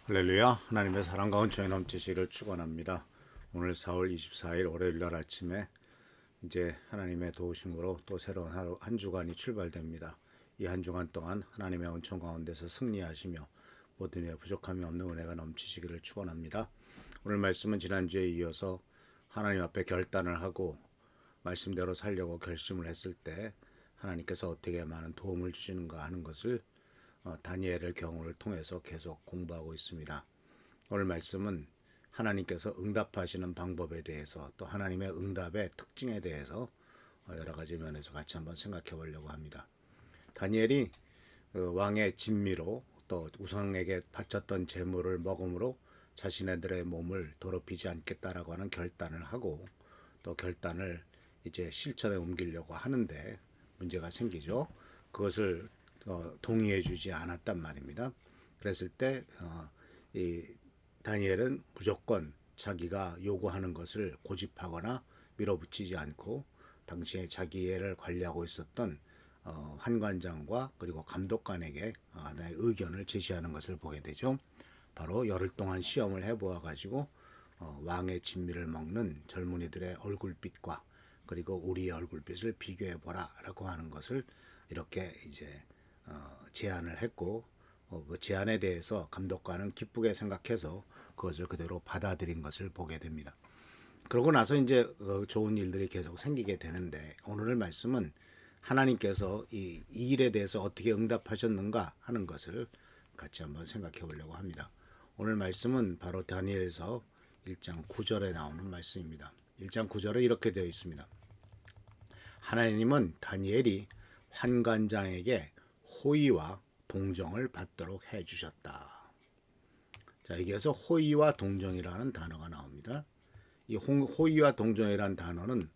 할렐루야. 하나님의 사랑과 은총이 넘치시기를 축원합니다. 오늘 4월 24일 월요일 날 아침에 이제 하나님의 도우심으로 또 새로운 한 주간이 출발됩니다. 이 한 주간 동안 하나님의 은총 가운데서 승리하시며 모든 일에 부족함이 없는 은혜가 넘치시기를 축원합니다. 오늘 말씀은 지난주에 이어서 하나님 앞에 결단을 하고 말씀대로 살려고 결심을 했을 때 하나님께서 어떻게 많은 도움을 주시는가 하는 것을 다니엘의 경우를 통해서 계속 공부하고 있습니다. 오늘 말씀은 하나님께서 응답하시는 방법에 대해서 또 하나님의 응답의 특징에 대해서 여러 가지 면에서 같이 한번 생각해 보려고 합니다. 다니엘이 왕의 진미로 또 우상에게 바쳤던 제물을 먹음으로 자신들의 몸을 더럽히지 않겠다라고 하는 결단을 하고 또 결단을 이제 실천에 옮기려고 하는데 문제가 생기죠. 그것을 동의해 주지 않았단 말입니다. 그랬을 때 이 다니엘은 무조건 자기가 요구하는 것을 고집하거나 밀어붙이지 않고 당시에 자기를 관리하고 있었던 환관장과 그리고 감독관에게 하나의 의견을 제시하는 것을 보게 되죠. 바로 열흘 동안 시험을 해보아 가지고 왕의 진미를 먹는 젊은이들의 얼굴빛과 그리고 우리의 얼굴빛을 비교해 보라라고 하는 것을 이렇게 이제 제안을 했고 그 제안에 대해서 감독관은 기쁘게 생각해서 그것을 그대로 받아들인 것을 보게 됩니다. 그러고 나서 이제 좋은 일들이 계속 생기게 되는데 오늘의 말씀은 하나님께서 이 일에 대해서 어떻게 응답하셨는가 하는 것을 같이 한번 생각해 보려고 합니다. 오늘 말씀은 바로 다니엘서 1장 9절에 나오는 말씀입니다. 1장 9절에 이렇게 되어 있습니다. 하나님은 다니엘이 환관장에게 호의와 동정을 받도록 해주셨다. 자, 여기에서 호의와 동정이라는 단어가 나옵니다. 이 호의와 동정이라는 단어는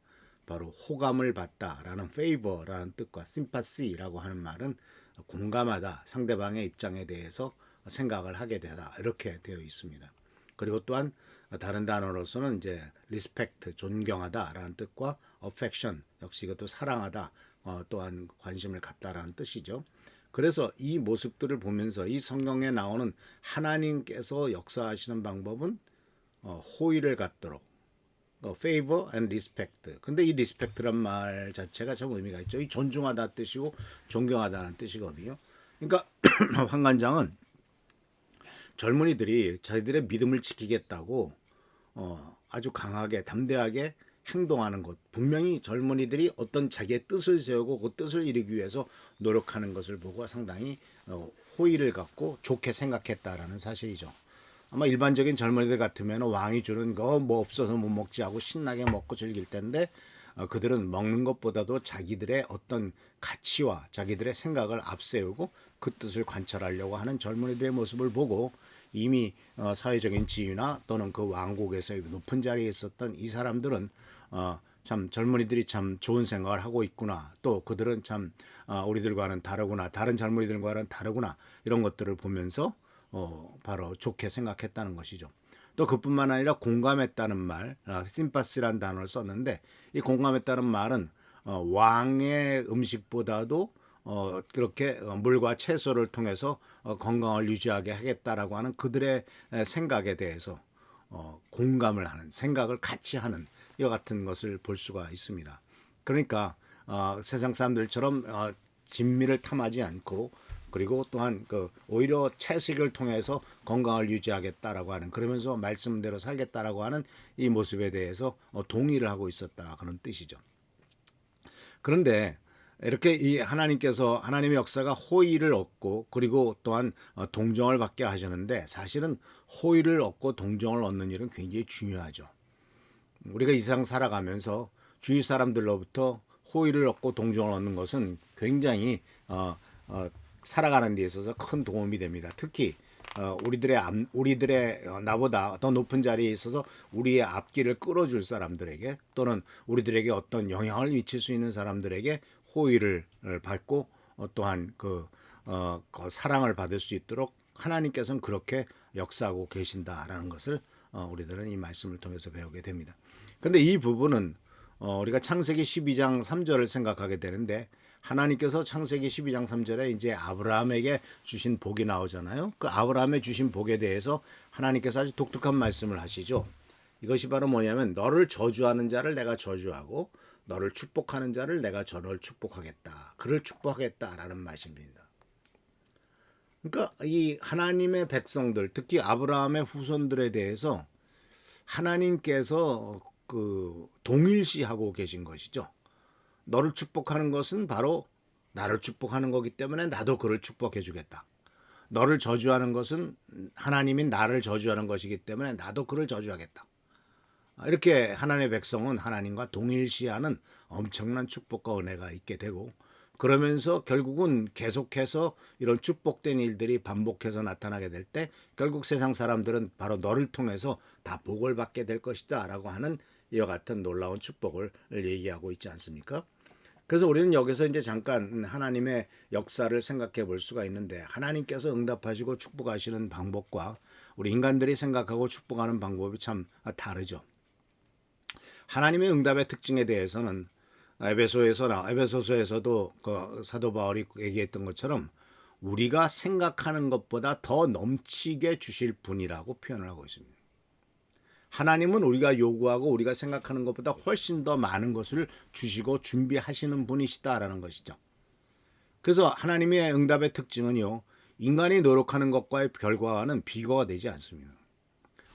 바로 호감을 받다라는 favor라는 뜻과 sympathy라고 하는 말은 공감하다, 상대방의 입장에 대해서 생각을 하게 되다 이렇게 되어 있습니다. 그리고 또한 다른 단어로서는 이제 respect, 존경하다라는 뜻과 affection, 역시 이것도 사랑하다, 또한 관심을 갖다라는 뜻이죠. 그래서 이 모습들을 보면서 이 성경에 나오는 하나님께서 역사하시는 방법은 호의를 갖도록 favor and respect. 근데 이 respect란 말 자체가 좀 의미가 있죠. 이 존중하다 뜻이고 존경하다는 뜻이거든요. 그러니까 환관장은 젊은이들이 자기들의 믿음을 지키겠다고 아주 강하게 담대하게 행동하는 것, 분명히 젊은이들이 어떤 자기의 뜻을 세우고 그 뜻을 이루기 위해서 노력하는 것을 보고 상당히 호의를 갖고 좋게 생각했다라는 사실이죠. 아마 일반적인 젊은이들 같으면 왕이 주는 거 뭐 없어서 못 먹지 하고 신나게 먹고 즐길 텐데 그들은 먹는 것보다도 자기들의 어떤 가치와 자기들의 생각을 앞세우고 그 뜻을 관철하려고 하는 젊은이들의 모습을 보고 이미 사회적인 지위나 또는 그 왕국에서 높은 자리에 있었던 이 사람들은 참 젊은이들이 참 좋은 생각을 하고 있구나. 또 그들은 참 우리들과는 다르구나. 다른 젊은이들과는 다르구나. 이런 것들을 보면서 바로 좋게 생각했다는 것이죠. 또 그뿐만 아니라 공감했다는 말, 심파시라는 단어를 썼는데 이 공감했다는 말은 왕의 음식보다도 그렇게 물과 채소를 통해서 건강을 유지하게 하겠다라고 하는 그들의 생각에 대해서 공감을 하는, 생각을 같이 하는 이와 같은 것을 볼 수가 있습니다. 그러니까 세상 사람들처럼 진미를 탐하지 않고 그리고 또한 오히려 채식을 통해서 건강을 유지하겠다라고 하는, 그러면서 말씀대로 살겠다라고 하는 이 모습에 대해서 동의를 하고 있었다, 그런 뜻이죠. 그런데 이렇게 이 하나님께서 하나님의 역사가 호의를 얻고 그리고 또한 동정을 받게 하셨는데 사실은 호의를 얻고 동정을 얻는 일은 굉장히 중요하죠. 우리가 이 세상 살아가면서 주위 사람들로부터 호의를 얻고 동정을 얻는 것은 굉장히 살아가는 데 있어서 큰 도움이 됩니다. 특히 우리들의 나보다 더 높은 자리에 있어서 우리의 앞길을 끌어줄 사람들에게 또는 우리들에게 어떤 영향을 미칠 수 있는 사람들에게 호의를 받고 또한 그 사랑을 받을 수 있도록 하나님께서는 그렇게 역사하고 계신다라는 것을 우리들은 이 말씀을 통해서 배우게 됩니다. 그런데 이 부분은 우리가 창세기 12장 3절을 생각하게 되는데 하나님께서 창세기 12장 3절에 이제 아브라함에게 주신 복이 나오잖아요. 그 아브라함에 주신 복에 대해서 하나님께서 아주 독특한 말씀을 하시죠. 이것이 바로 뭐냐면 너를 저주하는 자를 내가 저주하고 너를 축복하는 자를 내가 저를 축복하겠다. 그를 축복하겠다라는 말씀입니다. 그러니까 이 하나님의 백성들, 특히 아브라함의 후손들에 대해서 하나님께서 그 동일시하고 계신 것이죠. 너를 축복하는 것은 바로 나를 축복하는 거기 때문에 나도 그를 축복해 주겠다. 너를 저주하는 것은 하나님이 나를 저주하는 것이기 때문에 나도 그를 저주하겠다. 이렇게 하나님의 백성은 하나님과 동일시하는 엄청난 축복과 은혜가 있게 되고 그러면서 결국은 계속해서 이런 축복된 일들이 반복해서 나타나게 될 때 결국 세상 사람들은 바로 너를 통해서 다 복을 받게 될 것이다 라고 하는 이와 같은 놀라운 축복을 얘기하고 있지 않습니까? 그래서 우리는 여기서 이제 잠깐 하나님의 역사를 생각해 볼 수가 있는데 하나님께서 응답하시고 축복하시는 방법과 우리 인간들이 생각하고 축복하는 방법이 참 다르죠. 하나님의 응답의 특징에 대해서는 에베소서에서도 그 사도 바울이 얘기했던 것처럼 우리가 생각하는 것보다 더 넘치게 주실 분이라고 표현을 하고 있습니다. 하나님은 우리가 요구하고 우리가 생각하는 것보다 훨씬 더 많은 것을 주시고 준비하시는 분이시다라는 것이죠. 그래서 하나님의 응답의 특징은요, 인간이 노력하는 것과의 결과와는 비교가 되지 않습니다.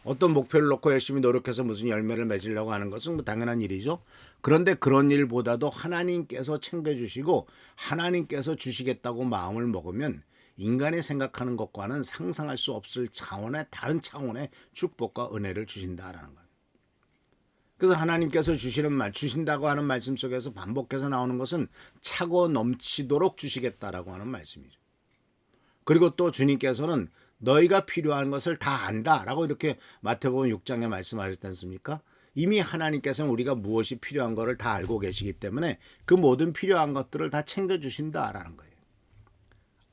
어떤 목표를 놓고 열심히 노력해서 무슨 열매를 맺으려고 하는 것은 뭐 당연한 일이죠. 그런데 그런 일보다도 하나님께서 챙겨주시고 하나님께서 주시겠다고 마음을 먹으면 인간이 생각하는 것과는 상상할 수 없을 차원의 다른 차원의 축복과 은혜를 주신다라는 거예요. 그래서 하나님께서 주신다고 하는 말씀 속에서 반복해서 나오는 것은 차고 넘치도록 주시겠다라고 하는 말씀이죠. 그리고 또 주님께서는 너희가 필요한 것을 다 안다라고 이렇게 마태복음 6장에 말씀하셨지 않습니까? 이미 하나님께서는 우리가 무엇이 필요한 것을 다 알고 계시기 때문에 그 모든 필요한 것들을 다 챙겨주신다라는 거예요.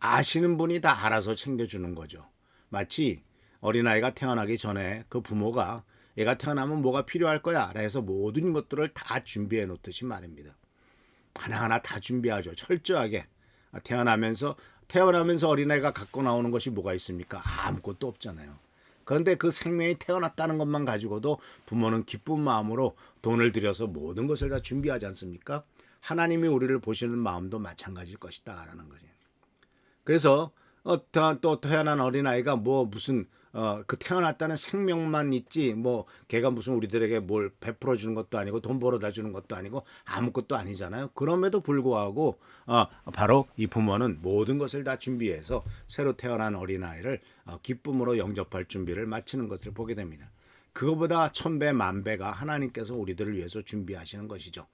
아시는 분이 다 알아서 챙겨주는 거죠. 마치 어린아이가 태어나기 전에 그 부모가 얘가 태어나면 뭐가 필요할 거야 해서 모든 것들을 다 준비해 놓듯이 말입니다. 하나하나 다 준비하죠. 철저하게. 태어나면서 어린아이가 갖고 나오는 것이 뭐가 있습니까? 아무것도 없잖아요. 그런데 그 생명이 태어났다는 것만 가지고도 부모는 기쁜 마음으로 돈을 들여서 모든 것을 다 준비하지 않습니까? 하나님이 우리를 보시는 마음도 마찬가지일 것이다 라는 거죠. 그래서 또 태어난 어린아이가 뭐 무슨 그 태어났다는 생명만 있지 뭐 걔가 무슨 우리들에게 뭘 베풀어 주는 것도 아니고 돈 벌어다 주는 것도 아니고 아무것도 아니잖아요. 그럼에도 불구하고 바로 이 부모는 모든 것을 다 준비해서 새로 태어난 어린아이를 기쁨으로 영접할 준비를 마치는 것을 보게 됩니다. 그거보다 1000배 만배가 하나님께서 우리들을 위해서 준비하시는 것이죠.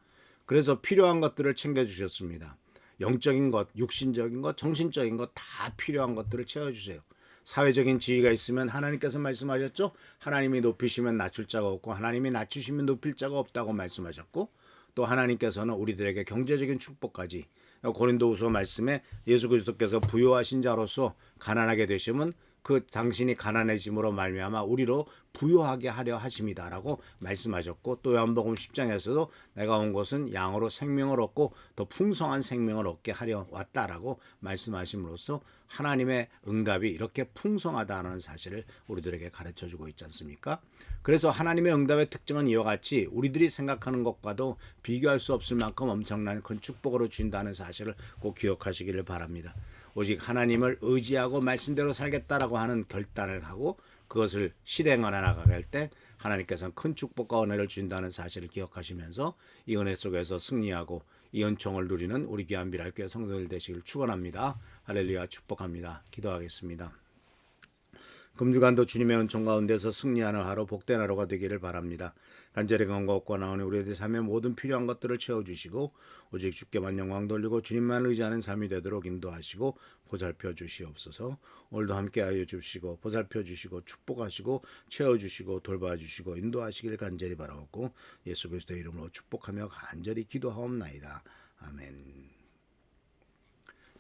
그래서 필요한 것들을 챙겨주셨습니다. 영적인 것, 육신적인 것, 정신적인 것 다 필요한 것들을 채워주세요. 사회적인 지위가 있으면 하나님께서 말씀하셨죠. 하나님이 높이시면 낮출 자가 없고 하나님이 낮추시면 높일 자가 없다고 말씀하셨고 또 하나님께서는 우리들에게 경제적인 축복까지 고린도후서 말씀에 예수 그리스도께서 부요하신 자로서 가난하게 되시면 그 당신이 가난해짐으로 말미암아 우리로 부요하게 하려 하심이다라고 말씀하셨고 또 요한복음 10장에서도 내가 온 것은 양으로 생명을 얻고 더 풍성한 생명을 얻게 하려 왔다라고 말씀하심으로써 하나님의 응답이 이렇게 풍성하다는 사실을 우리들에게 가르쳐주고 있지 않습니까? 그래서 하나님의 응답의 특징은 이와 같이 우리들이 생각하는 것과도 비교할 수 없을 만큼 엄청난 큰 축복으로 준다는 사실을 꼭 기억하시기를 바랍니다. 오직 하나님을 의지하고 말씀대로 살겠다라고 하는 결단을 하고 그것을 실행해 나가갈 때 하나님께서는 큰 축복과 은혜를 준다는 사실을 기억하시면서 이 은혜 속에서 승리하고 이 은총을 누리는 우리 귀한 미랄교회 성도들 되시길 축원합니다. 할렐루야 축복합니다. 기도하겠습니다. 금주간도 주님의 은총 가운데서 승리하는 하루, 복된 하루가 되기를 바랍니다. 간절히 간과 없고 나오니 우리의 삶의 모든 필요한 것들을 채워주시고 오직 주께만 영광 돌리고 주님만 의지하는 삶이 되도록 인도하시고 보살펴 주시옵소서. 오늘도 함께하여 주시고 보살펴 주시고 축복하시고 채워주시고 돌봐주시고 인도하시길 간절히 바라옵고 예수 그리스도의 이름으로 축복하며 간절히 기도하옵나이다. 아멘.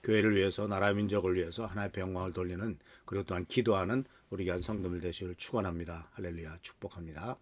교회를 위해서 나라 민족을 위해서 하나님의 영광을 돌리는 그리고 또한 기도하는 우리 귀한 성도들 되시기를 축원합니다. 할렐루야 축복합니다.